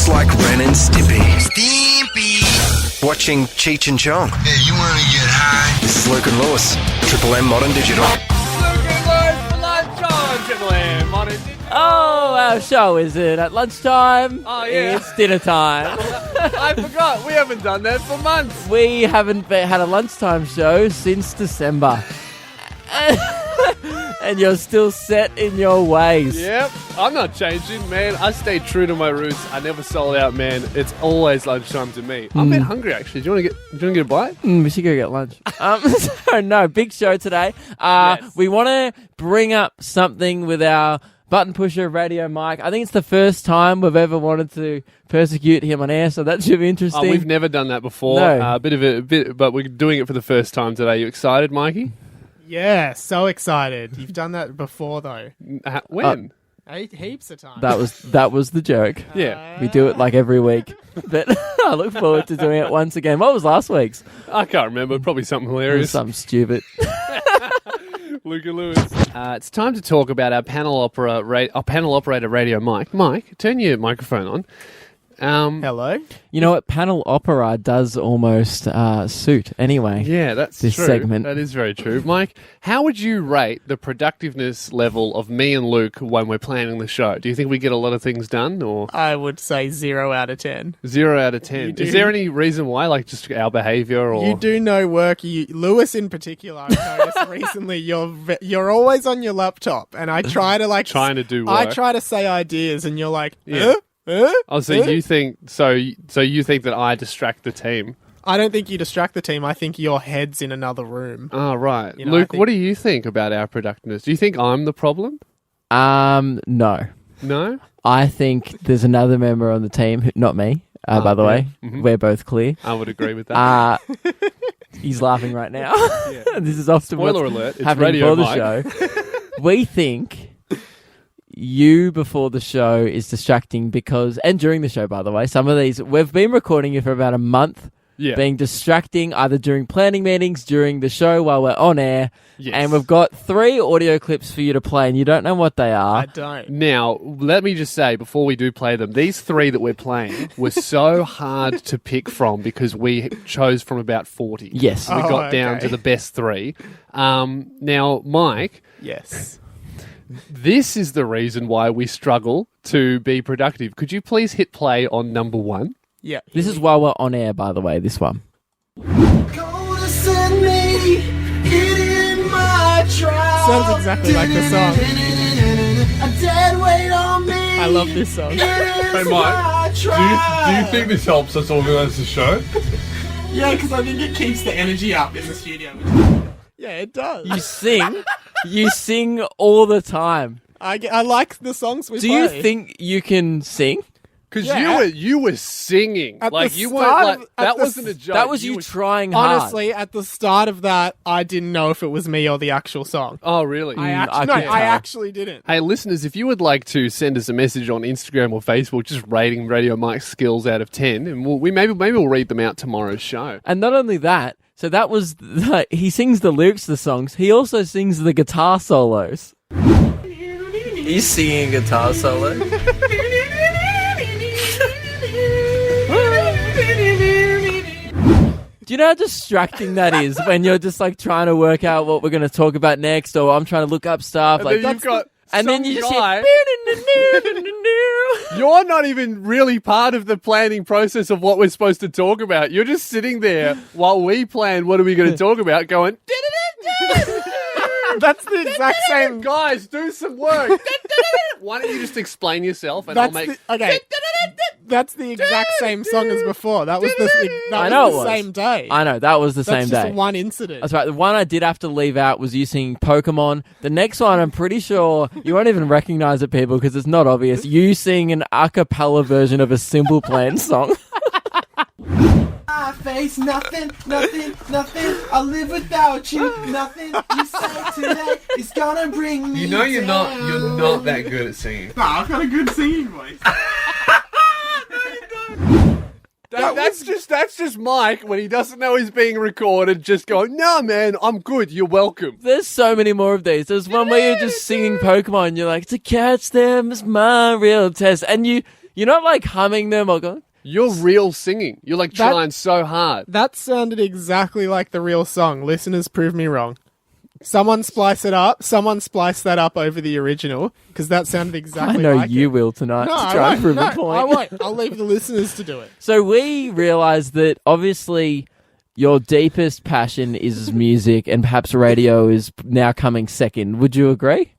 Just like Ren and Stimpy. Stimpy. Watching Cheech and Chong. Hey, you want to get high? This is Luke and Lewis. Triple M Modern Digital. Oh, our show is it at lunchtime? Oh, yeah. It's dinner time. I forgot. We haven't done that for months. We haven't had a lunchtime show since December. And you're still set in your ways. Yep. I'm not changing, man. I stay true to my roots. I never sold out, man. It's always lunchtime to me. I'm a bit hungry, actually. Do you want to get a bite? We should go get lunch. So, no, big show today. Yes. We want to bring up something with our button pusher radio mic. I think it's the first time we've ever wanted to persecute him on air, so that should be interesting. We've never done that before. No. But we're doing it for the first time today. You excited, Mikey? Yeah, so excited. You've done that before, though. When? Heaps of times. That was the joke. Yeah. We do it like every week. But I look forward to doing it once again. What was last week's? I can't remember. Probably something It was hilarious. something stupid. Luke and Lewis. It's time to talk about our panel operator radio mic. Mike, turn your microphone on. Hello? You know what? Panel opera does almost suit anyway. Yeah, that's This true. segment. That is very true. Mike, how would you rate the productiveness level of me and Luke when we're planning the show? Do you think we get a lot of things done, or I would say 0 out of 10. 0 out of 10? You do- Is there any reason why, like just our behaviour, or You do no work. Lewis in particular, I've noticed recently, you're always on your laptop, and I try to trying to do work? I try to say ideas, and you're like, Yeah. Huh? Oh, so you think you think that I distract the team? I don't think you distract the team. I think your head's in another room. Oh, right. You know, Luke, I think- what do you think about our productiveness? Do you think I'm the problem? No. No? I think there's another member on the team, not me, by the yeah. way. Mhm. We're both clear. I would agree with that. He's laughing right now. Yeah. This is often Spoiler what's alert, it's happening radio for the Mike. show. We think you before the show is distracting because, and during the show, by the way, some of these, we've been recording you for about a month, Yeah. being distracting either during planning meetings, during the show while we're on air, Yes. and we've got 3 audio clips for you to play and you don't know what they are. I don't. Now, let me just say, before we do play them, these 3 that we're playing were so hard to pick from because we chose from about 40. Yes. We Oh, got down okay. to the best 3. Now, Mike, Yes. this is the reason why we struggle to be productive. Could you please hit play on number 1? Yeah. This is while we're on air, by the way, this one. Sounds exactly like the song. I love this song. Hey Mike, do you think this helps us organise the show? Yeah, because I think it keeps the energy up in the studio. Yeah, it does. You sing all the time. I like the songs we Do play. you think you can sing? Because Yeah. you were singing. At Like, the you start weren't like, of- at that the wasn't a s- joke. That was you were- trying hard. Honestly, at the start of that, I didn't know if it was me or the actual song. Oh, really? I could I tell. actually didn't. Hey, listeners, if you would like to send us a message on Instagram or Facebook, just rating Radio Mike's skills out of 10, and maybe we'll read them out tomorrow's show. And not only that, so that was he sings the lyrics to the songs. He also sings the guitar solos. He's singing guitar solo. Do you know how distracting that is when you're just like trying to work out what we're going to talk about next, or I'm trying to look up stuff? And like then you've got and then some you just guy- hear. You're not even really part of the planning process of what we're supposed to talk about. You're just sitting there while we plan what are we going to talk about, going, That's the exact same. guys, do some work. Why don't you just explain yourself and I'll That's make... okay. That's the exact same song as before. That was I know it the was. same day. I know, that was the That's same just day. one incident. That's right. The one I did have to leave out was you singing Pokemon. The next one, I'm pretty sure you won't even recognize it, people, because it's not obvious. You sing an a cappella version of a Simple Plan song. I face nothing. I live without you. Nothing you say today is gonna bring me You know you're not down. that good at singing. Nah, I've got a good singing voice. That's just Mike when he doesn't know he's being recorded, just going, no, man, I'm good. You're welcome. There's so many more of these. There's one where you're just singing Pokemon. You're like, to catch them is my real test. And you You're not like humming them or going. You're real singing. You're like That- trying so hard. That sounded exactly like the real song. Listeners, prove me wrong. Someone splice it up. Someone splice that up over the original, because that sounded I exactly know like you it. will tonight No, to I try and won't. prove No, a point. I won't. I'll leave the listeners to do it. So we realised that obviously your deepest passion is music, and perhaps radio is now coming second. Would you agree?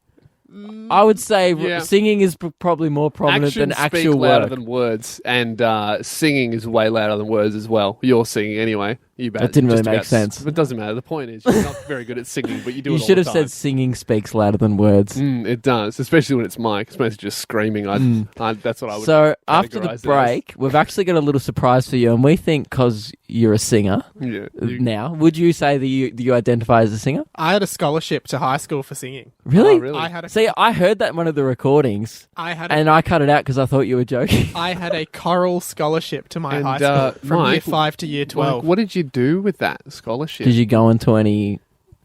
I would say Yeah. singing is probably more prominent Actions than speak actual louder work. than words, and singing is way louder than words as well. You're singing anyway. That didn't really make sense. It doesn't matter. The point is, you're not very good at singing, but you do You it all should the have time. said singing speaks louder than words. It does, especially when it's Mike. It's mostly just screaming. That's what I would. So after the categorise it as. break, we've actually got a little surprise for you, and we think because you're a singer Yeah, now, would you say that you identify as a singer? I had a scholarship to high school for singing. Really? Oh, really? I had a See, I heard that in one of the recordings, and I cut it out because I thought you were joking. I had a choral scholarship to my And, high school from year Mike, 5 to year 12. Mike, what did you do with that scholarship? Did you go into any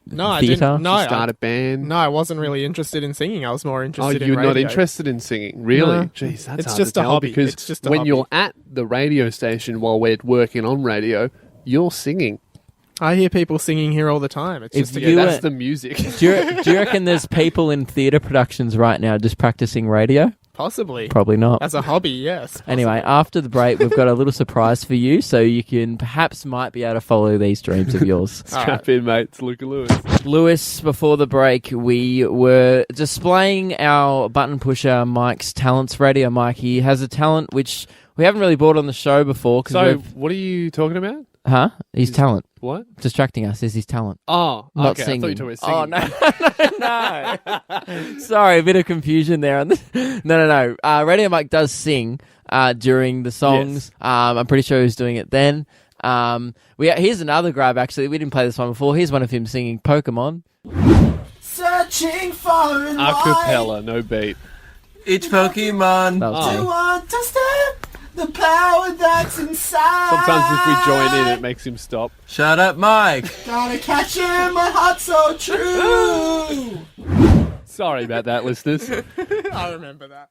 no, I theatre? didn't. No, start a band? no, I wasn't really interested in singing. I was more Oh, interested in you're radio. not interested in singing, really? No. Jeez, that's It's hard just to a tell hobby. because It's just a when hobby. you're at the radio station while we're working on radio, you're singing. I hear people singing here all the time. It's If just a you Yeah, were- that's the music. do you reckon there's people in theatre productions right now just practicing radio? possibly. Probably not. As a hobby, yes. Anyway, after the break, we've got a little surprise for you, so you can might be able to follow these dreams of yours. Strap in, mate. It's Luca Lewis. Lewis, before the break, we were displaying our button pusher Mike's talents. Radio Mike, he has a talent which we haven't really brought on the show before. So, what are you talking about? His talent. What? Distracting us is his talent. Oh, Not okay. singing. I thought you were talking about Oh, singing. no. Sorry, a bit of confusion there. No. Radio Mike does sing during the songs. Yes. I'm pretty sure he's doing it then. Here's another grab, actually. We didn't play this one before. Here's one of him singing Pokemon. Searching for an A cappella, no beat. Each Pokemon. That was to funny. understand the power that's inside. Sometimes if we join in, it makes him stop. Shut up, Mike. Gotta catch him, my heart so true. Sorry about that, listeners. I remember that.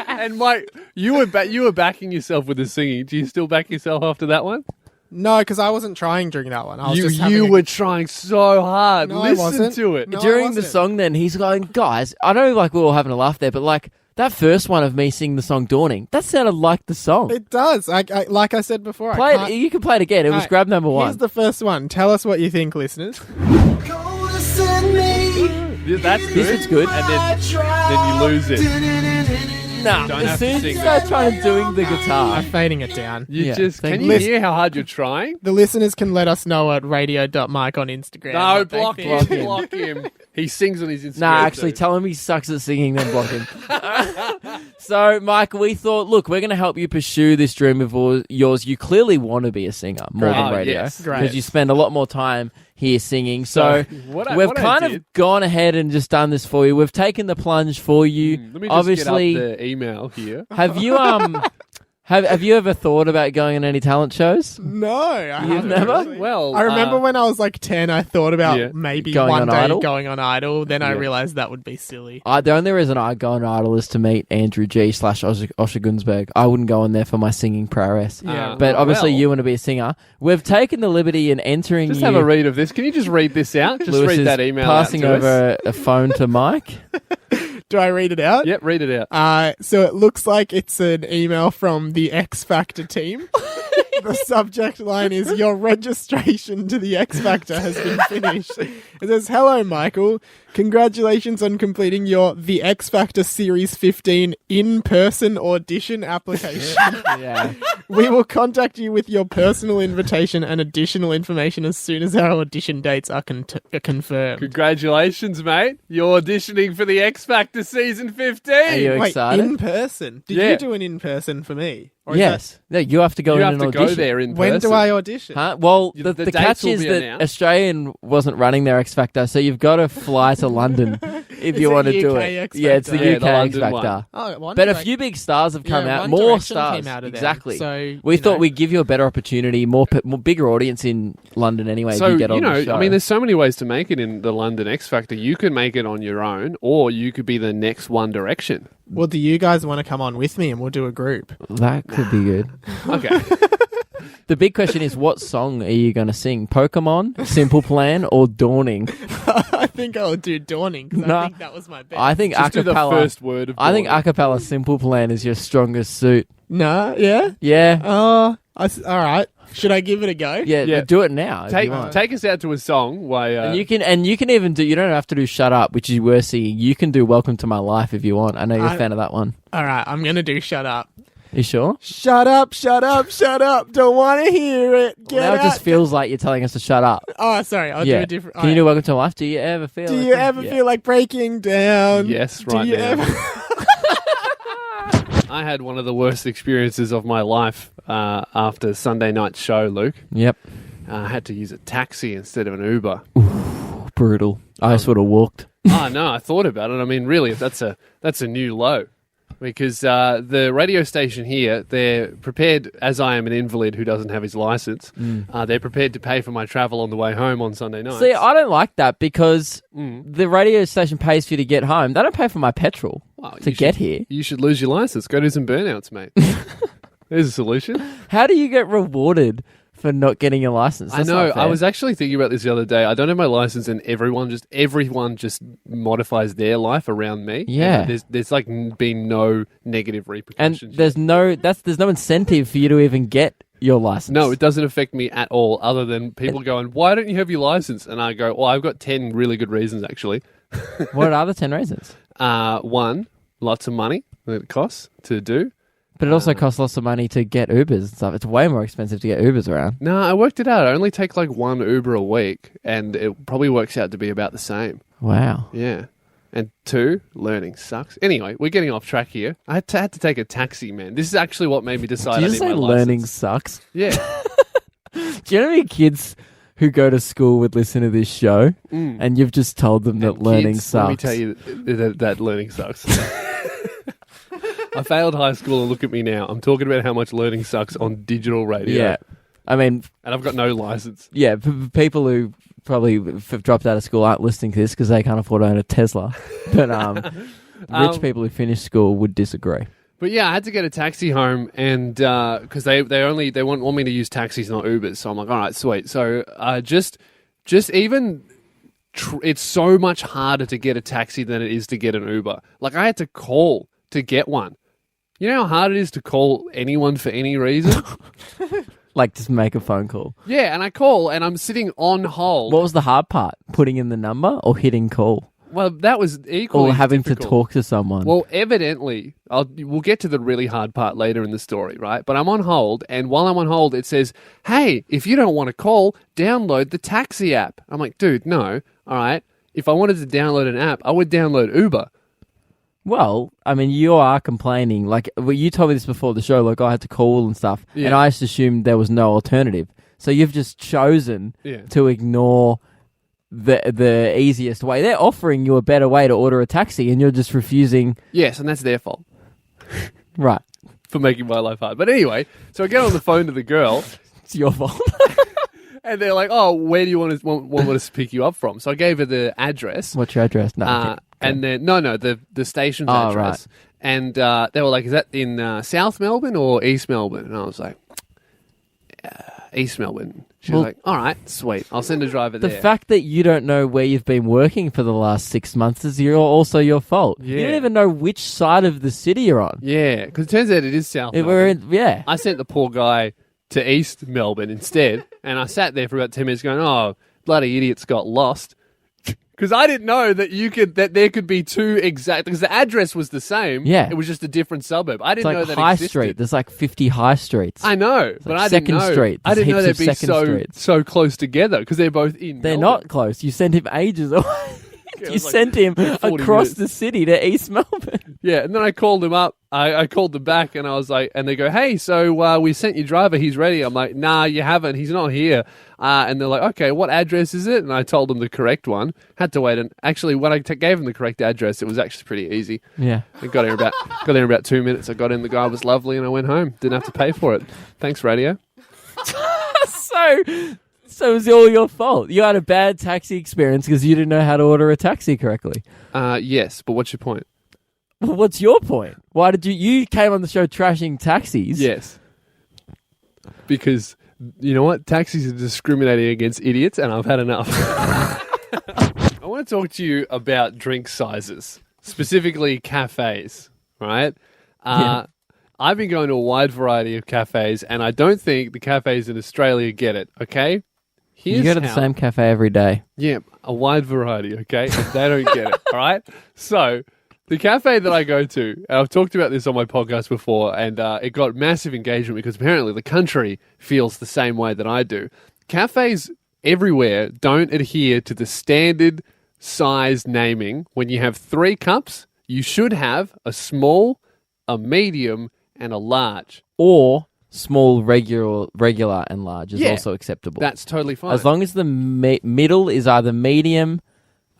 And Mike, you were backing yourself with the singing. Do you still back yourself after that one? No, because I wasn't trying during that one. I was just You were trying so hard. No, I Listen wasn't. to it. No. I During the wasn't. song, then he's going, guys, I know like we were all having a laugh there, but like that first one of me singing the song Dawning, that sounded like the song. It does. Like I said before, Play I can't... it. You can play it again. It was Alright, grab number one. Here's the first one. Tell us what you think, listeners. Go listen me. Yeah, that's good. This is good. And then you lose it. Nah, Don't as have soon to as you sing start trying to doing the guitar. I'm fading it down. You Yeah, just thank can you. you hear how hard you're trying? The listeners can let us know at radio.mike on Instagram. No, what they block think. him. Block him. He sings on his Instagram. Nah, actually, too. tell him he sucks at singing, then block him. So, Mike, we thought, look, we're going to help you pursue this dream of yours. You clearly want to be a singer more than Great. radio. Yes. Great. Because you spend a lot more time here singing. So, what I- we've what I kind did- of gone ahead and just done this for you. We've taken the plunge for you. Let me just Obviously, get up the email here. have you have you ever thought about going on any talent shows? No, I haven't never? actually. Well, I remember when I was like 10, I thought about Yeah. maybe Going one on day Idol? going on Idol. Then I Yeah. realized that would be silly. The only reason I go on Idol is to meet Andrew G / Osher Gunsberg. I wouldn't go in there for my singing prowess. Yeah. But obviously, well, you want to be a singer. We've taken the liberty in entering just you. have a read of this. Can you just read this out? Just Lewis read is that email passing out to us. over a phone to Mike. Do I read it out? Yep, read it out. So it looks like it's an email from the X Factor team. The subject line is, your registration to the X Factor has been finished. It says, hello, Michael. Congratulations on completing your The X Factor Series 15 in-person audition application. Yeah. We will contact you with your personal invitation and additional information as soon as our audition dates are confirmed. Congratulations, mate. You're auditioning for the X Factor season 15. Are you Wait, excited? in person? Did Yeah. you do an in-person for me? Or is Yes. No, you have to go You in have and to audition. go there in that- when person. do I audition? Huh? Well, You- the the catch dates will is be that announced. Australian wasn't running their X Factor, so you've got to fly to London if Is you it want to do UK it. X Yeah, it's the Factor? Yeah, UK the X London Factor. one. Oh, One But a Direc- few big stars have come Yeah, out. One More Direction stars. came out of there. Exactly. So, we you thought know. we'd give you a better opportunity, more bigger audience in London anyway. So, if you get on the show. I mean, there's so many ways to make it in the London X Factor. You could make it on your own, or you could be the next One Direction. Well, do you guys want to come on with me and we'll do a group? that could be good. Okay. The big question is, what song are you going to sing? Pokemon, Simple Plan, or Dawning? I think I'll do Dawning because Nah. I think that was my best. I think Just do the acapella. first word of I think Dawn. acapella Simple Plan is your strongest suit. No, yeah? Yeah. All right. Should I give it a go? Yeah, Yeah. do it now. if you want. Take us out to a song. Why, And you can even do. You don't have to do "Shut Up," which is worth singing. You can do "Welcome to My Life" if you want. I know you're a fan of that one. All right, I'm going to do Shut Up. You sure? Shut up, shut up, shut up. Don't want to hear it. Get Now it out. just feels like you're telling us to shut up. Oh, sorry. I'll yeah. do a different. Can you do "Welcome to My Life"? Do you ever feel? Do like you ever yeah. feel like breaking down? Yes, Do right you now. ever? I had one of the worst experiences of my life after Sunday night's show, Luke. Yep. I had to use a taxi instead of an Uber. Brutal. I just would have walked. Oh, no, I thought about it. I mean, really, that's a new low. Because the radio station here, they're prepared, as I am an invalid who doesn't have his license, they're prepared to pay for my travel on the way home on Sunday night. See, I don't like that because the radio station pays for you to get home. They don't pay for my petrol to get here. You should lose your license. Go do some burnouts, mate. There's a solution. How do you get rewarded for not getting your license? I That's know. not fair. I was actually thinking about this the other day. I don't have my license, and everyone just modifies their life around me. Yeah. And there's like been no negative and repercussions. there's no incentive for you to even get your license. No, it doesn't affect me at all, other than people going, "Why don't you have your license?" And I go, "Well, I've got 10 really good reasons, actually. What are the 10 reasons? One, lots of money that it costs to do. But it also costs lots of money to get Ubers and stuff. It's way more expensive to get Ubers around. No, I worked it out. I only take like one Uber a week, and it probably works out to be about the same. Wow. Yeah. And two, learning sucks. Anyway, we're getting off track here. I had to take a taxi, man. This is actually what made me decide Did I you need say my learning license. sucks? Yeah. Do you know how many kids who go to school would listen to this show and you've just told them that And learning kids, sucks? Let me tell you that learning sucks. I failed high school and look at me now. I'm talking about how much learning sucks on digital radio. Yeah. I mean, And I've got no license. yeah, people who probably dropped out of school aren't listening to this because they can't afford to own a Tesla. But rich people who finished school would disagree. But yeah, I had to get a taxi home, and because they want me to use taxis, not Ubers. So I'm like, all right, sweet. So just even it's so much harder to get a taxi than it is to get an Uber. Like I had to call to get one. You know how hard it is to call anyone for any reason? Like, just make a phone call. Yeah, and I call, and I'm sitting on hold. What was the hard part? Putting in the number or hitting call? Well, that was equally Or having to difficult. talk to someone? Well, evidently, we'll get to the really hard part later in the story, right? But I'm on hold, and while I'm on hold, it says, "Hey, if you don't want to call, download the taxi app." I'm like, dude, no. All right. If I wanted to download an app, I would download Uber. Well, I mean, you are complaining. Like, well, you told me this before the show, like, I had to call and stuff, Yeah. and I just assumed there was no alternative. So you've just chosen Yeah. to ignore the easiest way. They're offering you a better way to order a taxi, and you're just refusing. Yes, and that's their fault Right. for making my life hard. But anyway, so I get on the phone to the girl, It's your fault. and they're like, "Oh, where do you want us to pick you up from?" So I gave her the address. What's your address? No. okay. And then the station's Oh, address, right. and they were like, "Is that in South Melbourne or East Melbourne?" And I was like, "East Melbourne." She was Well- like, "All right, sweet, I'll send a driver The there." fact that you don't know where you've been working for the last 6 months is also your fault. You Yeah. don't even know which side of the city you're on. Yeah, because it turns out it is South If Melbourne. we're in, yeah. I sent the poor guy to East Melbourne instead, and I sat there for about 10 minutes going, "Oh, bloody idiots got lost." Because I didn't know that there could be two exact, because the address was the same. Yeah. It was just a different suburb. I It's didn't know like that High existed. Street. There's like 50 high streets. I know, but like I didn't Second know. Street. I didn't know There's they'd heaps be of Second Streets. so close together because they're both in. They're Melbourne. not close. You sent him ages away. it You was like sent him 40 across minutes. the city to East Melbourne. Yeah, and then I called him up. I called them back, and I was like, and they go, "Hey, so we sent your driver. He's ready." I'm like, "Nah, you haven't. He's not here." And they're like, "Okay, what address is it?" And I told them the correct one. Had to wait, and actually, when I gave them the correct address, it was actually pretty easy. Yeah. I got there in about 2 minutes. I got in. The guy was lovely, and I went home. Didn't have to pay for it. Thanks, radio. So it was all your fault. You had a bad taxi experience because you didn't know how to order a taxi correctly. Yes, but what's your point? What's your point? Why did you came on the show trashing taxis? Yes. Because, you know what? Taxis are discriminating against idiots, and I've had enough. I want to talk to you about drink sizes, specifically cafes, right? Yeah. I've been going to a wide variety of cafes, and I don't think the cafes in Australia get it, okay? You go to the same cafe every day. Yeah, a wide variety, okay? And they don't get it, all right? So, the cafe that I go to, and I've talked about this on my podcast before, and it got massive engagement because apparently the country feels the same way that I do. Cafes everywhere don't adhere to the standard size naming. When you have 3 cups, you should have a small, a medium, and a large. Or small, regular, and large is Yeah, also acceptable. That's totally fine. As long as the middle is either medium,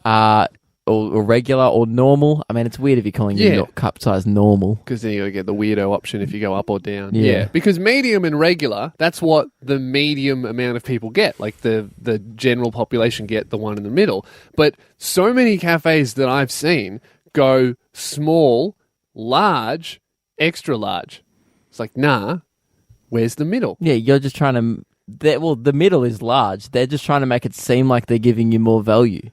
or regular or normal. I mean, it's weird if you're calling your cup size normal. Because then you gotta get the weirdo option if you go up or down. Yeah. Because medium and regular, that's what the medium amount of people get. Like the general population get the one in the middle. But so many cafes that I've seen go small, large, extra large. It's like, nah, where's the middle? Yeah, you're just trying to... the middle is large. They're just trying to make it seem like they're giving you more value.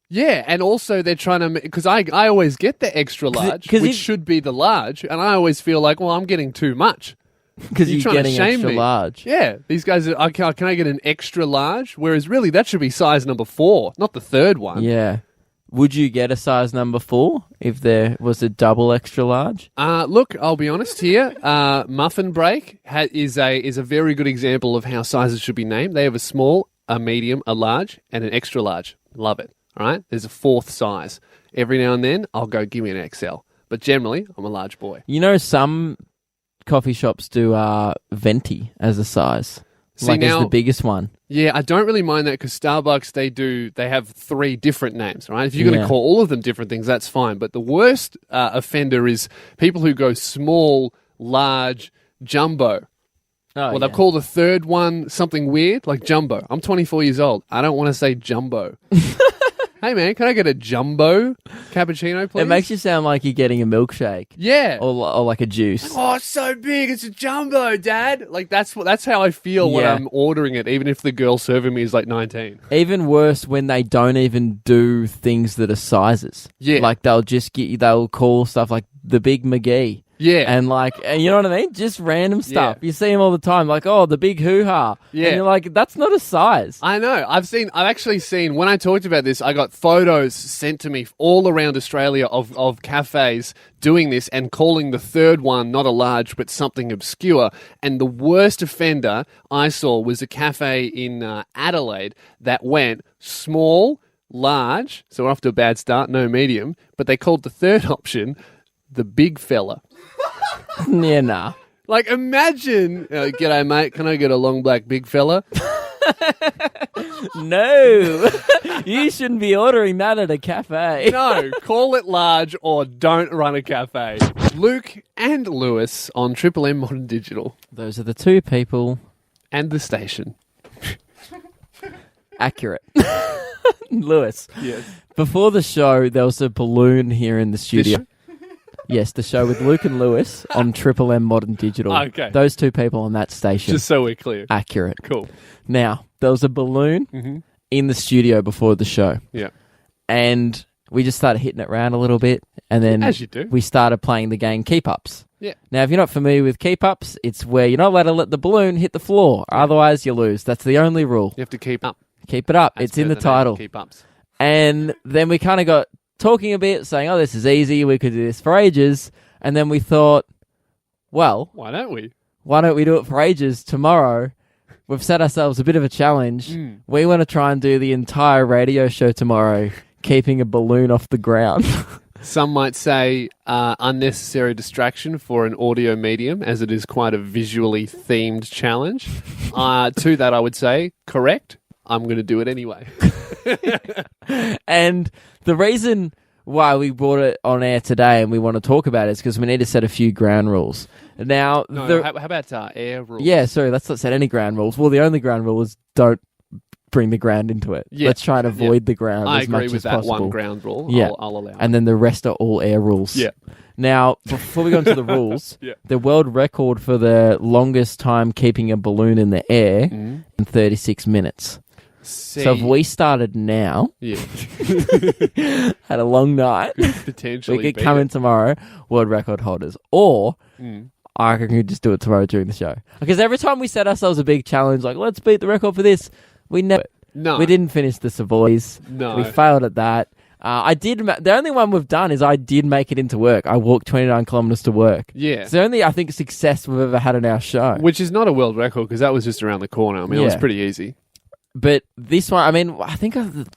Yeah, and also they're trying to... Because I always get the extra large, which should be the large, and I always feel like, well, I'm getting too much. Because you're trying to getting shame extra me. large. Yeah, these guys are... Can I get an extra large? Whereas really, that should be size number 4, not the third one. Yeah. Would you get a size number 4 if there was a double extra large? Look, I'll be honest here. Muffin Break is a very good example of how sizes should be named. They have a small, a medium, a large, and an extra large. Love it. All right? There's a 4th size. Every now and then, I'll go, give me an XL. But generally, I'm a large boy. You know, some coffee shops do venti as a size. See, as now- the biggest one. Yeah, I don't really mind that because Starbucks, they have 3 different names, right? If you're going to Yeah. call all of them different things, that's fine. But the worst offender is people who go small, large, jumbo. Oh, They've called the third one something weird, like jumbo. I'm 24 years old. I don't want to say jumbo. Hey, man, can I get a jumbo cappuccino, please? It makes you sound like you're getting a milkshake. Yeah. Or like a juice. Oh, it's so big. It's a jumbo, Dad. Like, that's how I feel when Yeah. I'm ordering it, even if the girl serving me is like 19. Even worse when they don't even do things that are sizes. Yeah. Like they'll call stuff like the Big McGee. Yeah. And you know what I mean? Just random stuff. You see them all the time, like, oh, the big hoo-ha. Yeah. And you're like, that's not a size. I know. I've actually seen, when I talked about this, I got photos sent to me all around Australia of cafes doing this and calling the third one not a large but something obscure. And the worst offender I saw was a cafe in Adelaide that went small, large, so we're off to a bad start, no medium, but they called the third option the big fella. Yeah, nah. Like, imagine, g'day, mate, can I get a long black big fella? No. You shouldn't be ordering that at a cafe. No, call it large or don't run a cafe. Luke and Lewis on Triple M Modern Digital. Those are the 2 people. And the station. Accurate. Lewis. Yes. Before the show, there was a balloon here in the studio. Yes, the show with Luke and Lewis on Triple M Modern Digital. Okay. Those 2 people on that station. Just so we're clear. Accurate. Cool. Now, there was a balloon in the studio before the show. Yeah. And we just started hitting it around a little bit. And then As you do. we started playing the game Keep Ups. Yeah. Now, if you're not familiar with Keep Ups, it's where you're not allowed to let the balloon hit the floor. Otherwise, you lose. That's the only rule. You have to keep up. Keep it up. As It's in per the name, title. Keep ups. And then we kind of got talking a bit, saying, oh, this is easy. We could do this for ages. And then we thought, well, Why don't we? why don't we do it for ages tomorrow? We've set ourselves a bit of a challenge. We want to try and do the entire radio show tomorrow, keeping a balloon off the ground. Some might say unnecessary distraction for an audio medium, as it is quite a visually themed challenge. To that, I would say, correct. I'm going to do it anyway. And the reason why we brought it on air today and we want to talk about it is because we need to set a few ground rules. Now, No, how about air rules? yeah, sorry, let's not set any ground rules. Well, the only ground rule is don't bring the ground into it. Yeah. Let's try and avoid the ground I as much agree with as that possible. one ground rule. Yeah. I'll allow it. And then the rest are all air rules. Yeah. Now, before we go into the rules, Yeah. the world record for the longest time keeping a balloon in the air in 36 minutes. So if we started now, yeah, had a long night, potentially we could beat come it. in tomorrow, world record holders. Or Mm. I reckon we could just do it tomorrow during the show. Because every time we set ourselves a big challenge, like, let's beat the record for this, we never... No, We didn't finish the Savoys. No. We failed at that. I did. The only one we've done is I did make it into work. I walked 29 kilometers to work. Yeah. It's the only, I think, success we've ever had on our show. Which is not a world record because that was just around the corner. I mean, it was Yeah. pretty easy. But this one, I mean, I think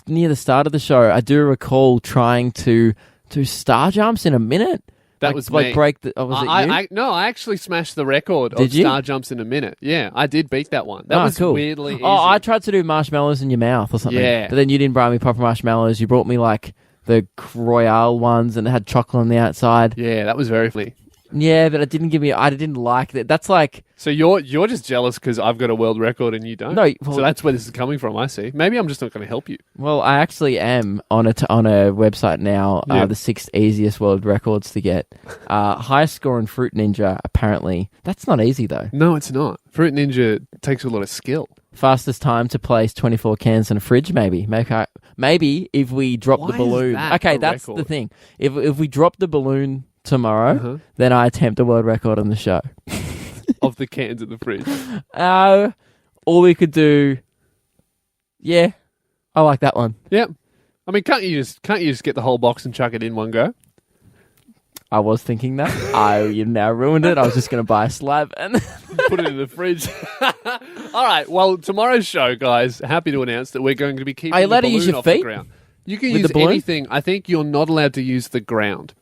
near the start of the show, I do recall trying to do star jumps in a minute. That Like- was like me. break the. Oh, was it you? No, I actually smashed the record Did of you? star jumps in a minute. Yeah, I did beat that one. That Ah, was cool. weirdly easy. Oh, I tried to do marshmallows in your mouth or something. Yeah. But then you didn't buy me proper marshmallows. You brought me like the Royale ones and it had chocolate on the outside. Yeah, that was very funny. Yeah, but it didn't give me. I didn't like that. That's like. So you're just jealous because I've got a world record and you don't? No, well- so that's where this is coming from, I see. Maybe I'm just not going to help you. Well, I actually am on a website now. Yeah. The 6 easiest world records to get. Highest score in Fruit Ninja. Apparently, that's not easy though. No, it's not. Fruit Ninja takes a lot of skill. Fastest time to place 24 cans in a fridge. Maybe if we drop Why the is balloon. that Okay, a that's record? the thing. If we drop the balloon tomorrow, then I attempt a world record on the show. Of the cans in the fridge. Or we could do. Yeah, I like that one. Yep. I mean, can't you just get the whole box and chuck it in one go? I was thinking that. You now ruined it. I was just going to buy a slab and. Put it in the fridge. All right. Well, tomorrow's show, guys. Happy to announce that we're going to be keeping Are you the allowed to balloon use your off the feet ground. You can with use the balloon? anything. I think you're not allowed to use the ground.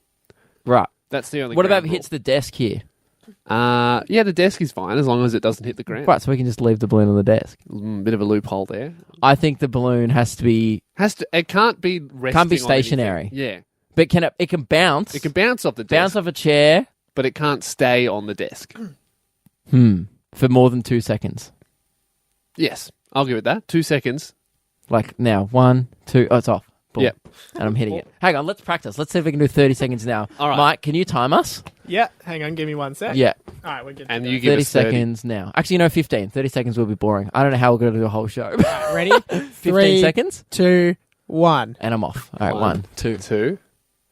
Right. That's the only. What about ground if it hits the desk here? rule. Yeah, the desk is fine as long as it doesn't hit the ground. Right, so we can just leave the balloon on the desk. Bit of a loophole there. I think the balloon has to be, It can't be resting Can't be on stationary. anything. Yeah, but it can bounce. it can bounce off the desk, bounce off a chair. but it can't stay on the desk. For more than 2 seconds. Yes, I'll give it that. 2 seconds. Like now, 1, 2. Oh, it's off. Boom. Yep. And I'm hitting it. Hang on, let's practice. Let's see if we can do 30 seconds now. All right. Mike, can you time us? Yeah, hang on, give me 1 sec. Yeah. All right, we're good. And to you go. give 30 us 30. seconds now. Actually, no, 15. 30 seconds will be boring. I don't know how we're going to do a whole show. Ready? 15 3, seconds? 2, 1. And I'm off. All right, 1, 2, 2.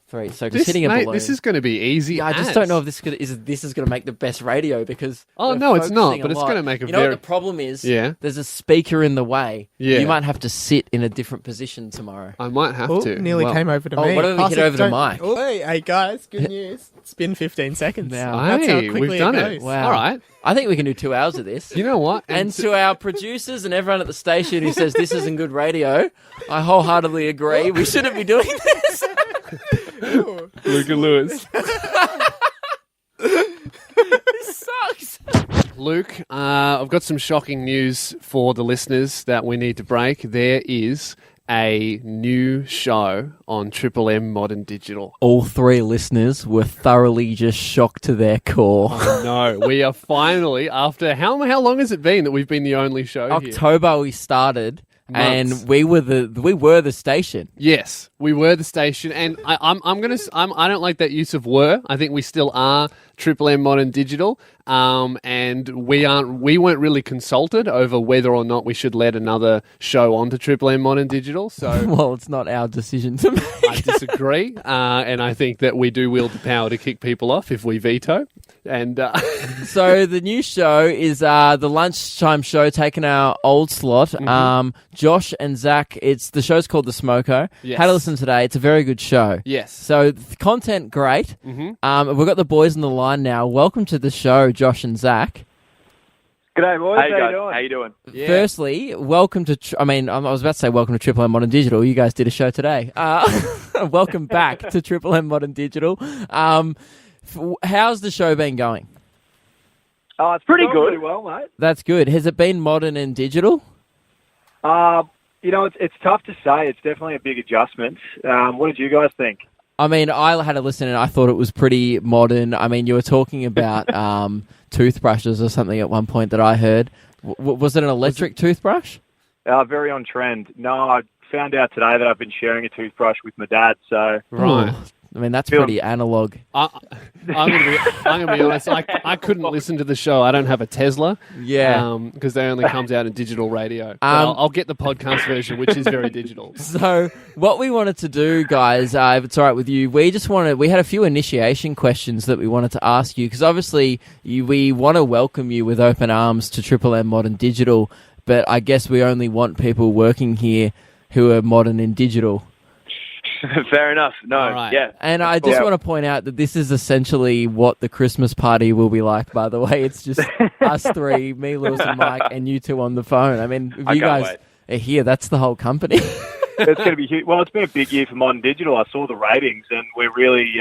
3. So just This, hitting a mate, balloon. this is going to be easy. Yeah, I just as. don't know if this is going to make the best radio because. Oh, we're no, it's not, focusing but a it's lot. gonna make a You know very- what the problem is? Yeah. There's a speaker in the way. Yeah. You might have to sit in a different position tomorrow. I might have Oh, to. nearly Well, came over to Oh, me. what if we Pass get over to don't- Mike? Oh, hey, guys, good news. It's been 15 seconds. Now. That's how Hey, quickly we've done it it. goes. Wow. All right. I think we can do 2 hours of this. You know what? And to our producers and everyone at the station who says this isn't good radio, I wholeheartedly agree. We shouldn't be doing this. Luke and Lewis. This sucks. Luke, I've got some shocking news for the listeners that we need to break. There is a new show on Triple M Modern Digital. All 3 listeners were thoroughly just shocked to their core. No, we are finally, after how long has it been that we've been the only show here? October we started, Months. and we were the station. Yes, we were the station, and I don't like that use of "were." I think we still are Triple M Modern Digital, and we weren't really consulted over whether or not we should let another show onto Triple M Modern Digital. So Well, it's not our decision to make. I disagree, and I think that we do wield the power to kick people off if we veto. And So the new show is the lunchtime show, taking our old slot. Josh and Zach. The show's called The Smoko. Yes. Had a listen today. It's a very good show. yes, So the content great. We've got the boys on the line now. Welcome to the show, Josh and Zach. G'day, boys. Hey How guys, you doing? how you doing? Firstly, welcome to. I was about to say welcome to Triple M Modern Digital. You guys did a show today. Welcome back to Triple M Modern Digital. How's the show been going? Oh, it's Pretty going good. Really well, mate. That's good. Has it been modern and digital? It's tough to say. It's definitely a big adjustment. What did you guys think? I mean, I had a listen and I thought it was pretty modern. I mean, you were talking about toothbrushes or something at one point that I heard. Was it an electric toothbrush? Very on trend. No, I found out today that I've been sharing a toothbrush with my dad. So Right. Ooh. I mean, that's pretty analog. I'm gonna be honest. I couldn't listen to the show. I don't have a Tesla. Yeah. Because they only comes out in digital radio. But I'll get the podcast version, which is very digital. So what we wanted to do, guys, if it's all right with you, we had a few initiation questions that we wanted to ask you because obviously we want to welcome you with open arms to Triple M Modern Digital, but I guess we only want people working here who are modern and digital. Fair enough. No, All right. yeah. And I just want to point out that this is essentially what the Christmas party will be like, by the way. It's just us three, me, Lewis and Mike, and you two on the phone. I mean, if I you can't guys are here, that's the whole company. it's going to be huge. Well, it's been a big year for Modern Digital. I saw the ratings, and we're really,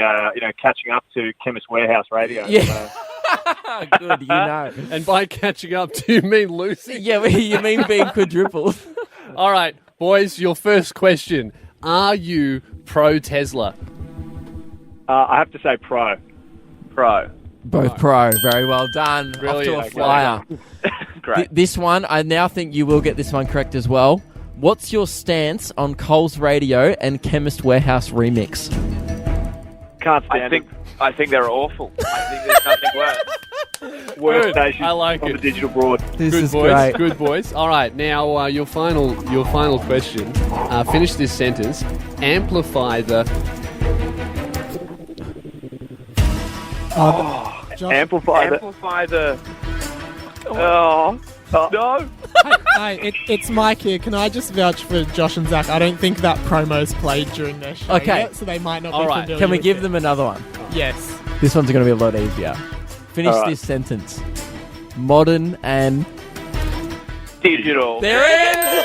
catching up to Chemist Warehouse Radio. Yeah. So. Good, you know. And by catching up, do you mean Lucy? Yeah, you mean being quadrupled. All right, boys, your first question. Are you pro Tesla? I have to say pro. Pro. Both pro. Very well done. Brilliant. Off to a flyer. Great. This one, I now think you will get this one correct as well. What's your stance on Coles Radio and Chemist Warehouse remix? Can't stand I think they're awful. I think there's nothing worse. it. Worst Good. station I like on it. the digital broad. This Good is boys. great. Good boys. All right, now your final question. Finish this sentence. Amplify the. Amplify that. Amplify the. Oh. No. Hey, it's Mike here. Can I just vouch for Josh and Zach? I don't think that promo's played during their show Okay. yet, so they might not All be right. familiar Can we with give it. them another one? Yes. This one's going to be a lot easier. Finish All right. this sentence. Modern and... Digital. There it is!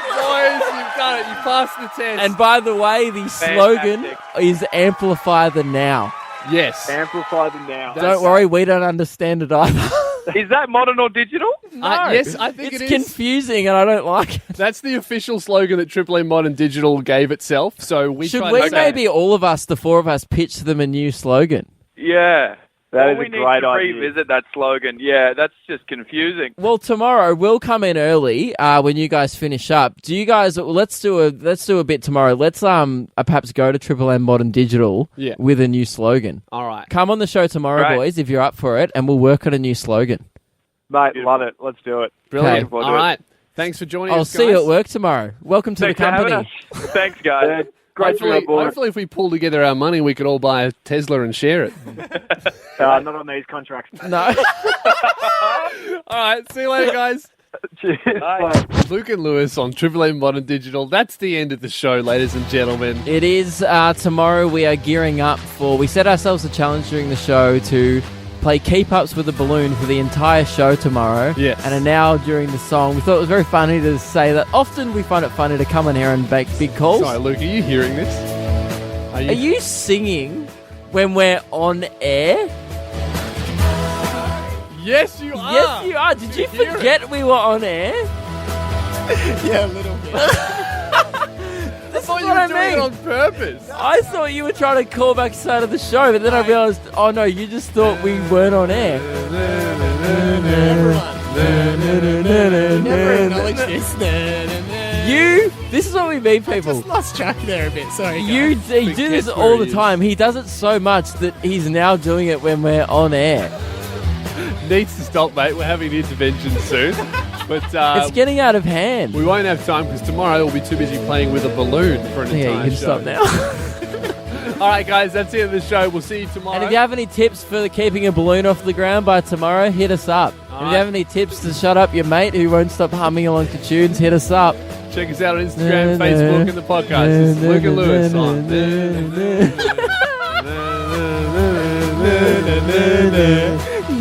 Boys, you've done it. You passed the test. And by the way, the slogan is Amplify the Now. yes. Amplify them now. Don't worry, we don't understand it either. Is that modern or digital? Yes, I think It's it is. confusing and I don't like it. That's the official slogan that Triple M Modern Digital gave itself. So we Should try we to say maybe all of us, the four of us, pitch them a new slogan? Yeah. That Well, is we a need great to idea. revisit that slogan. Yeah, that's just confusing. Well, tomorrow we'll come in early when you guys finish up. Do you guys? Let's do a bit tomorrow. Let's perhaps go to Triple M Modern Digital Yeah. with a new slogan. All right. Come on the show tomorrow, Great. boys, if you're up for it, and we'll work on a new slogan. Mate, love it. Let's do it. Brilliant. Okay. All right. Thanks for joining I'll us, see you guys. at work tomorrow. Welcome to Thanks the for having company. us. Thanks, guys. Great to be Hopefully, on board. hopefully, if we pull together our money, we could all buy a Tesla and share it. Not on these contracts. No. All right. See you later, guys. Cheers. Bye. Luke and Lewis on Triple M Modern Digital. That's the end of the show, ladies and gentlemen. It is tomorrow. We are gearing up for. We set ourselves a challenge during the show to play Keep Ups with a Balloon for the entire show tomorrow. Yes. And are now during the song. We thought it was very funny to say that often we find it funny to come in here and make big calls. Sorry, Luke, are you hearing this? Are you singing when we're on air? Yes, you are. Yes, you are. Did you hear forget we were on air? Yeah, a little bit. I thought you what were I doing mean. it on purpose. I thought you were trying to call back start of the show, but then I realised, oh no, you just thought we weren't on air. Never acknowledge this. This is what we mean, people. Just lost track there a bit. Sorry, guys. You do this guess all where the he is. time. He does it so much that he's now doing it when we're on air. Needs to stop, mate. We're having an intervention soon. But It's getting out of hand. we won't have time because tomorrow we'll be too busy playing with a balloon for an entire Yeah, you can show. stop now. All right, guys, that's the end of the show. We'll see you tomorrow. And if you have any tips for keeping a balloon off the ground by tomorrow, hit us up. And if right. you have any tips to shut up your mate who won't stop humming along to tunes, hit us up. Check us out on Instagram, Facebook, and the podcast. This is Luke and Lewis on. Na, na, na,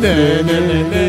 na, na, na, na.